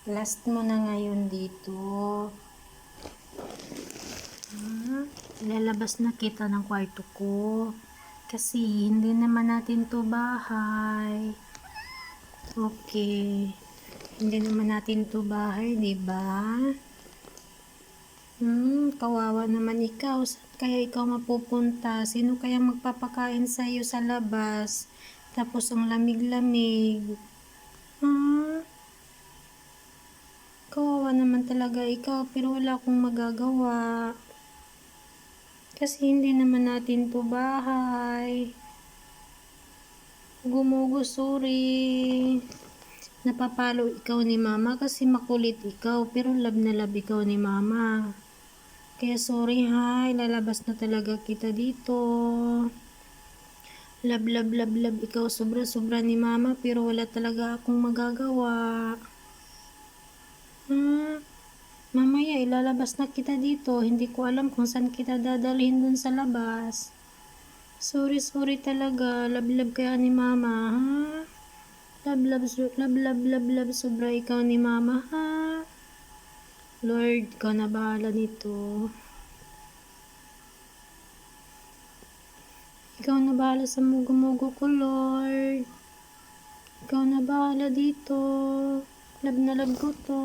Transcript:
Last mo na ngayon dito. Lalabas na kita ng kwarto ko. Kasi hindi naman natin to bahay. Okay. Hindi naman natin to bahay, diba? Kawawa naman ikaw. Saan kaya ikaw mapupunta? Sino kaya magpapakain sa'yo sa labas? Tapos ang lamig-lamig. Kawawa naman talaga ikaw, pero wala akong magagawa. Kasi hindi naman natin to bahay. Gumugusuri. Napapalo ikaw ni mama kasi makulit ikaw, pero love na love ikaw ni mama. Kaya sorry ha, lalabas na talaga kita dito. Love, love, love, love ikaw sobra-sobra ni mama, pero wala talaga akong magagawa. Mamaya ilalabas na kita dito. Hindi ko alam kung saan kita dadalhin dun sa labas. Sorry talaga. Love, love kaya ni mama, ha? Love, love, love, love, love, love, sobra ikaw ni mama, ha? Lord, ikaw na bahala nito. Ikaw na bahala sa mugo-mugo ko, Lord. Ikaw na bahala dito. Love na love ko to.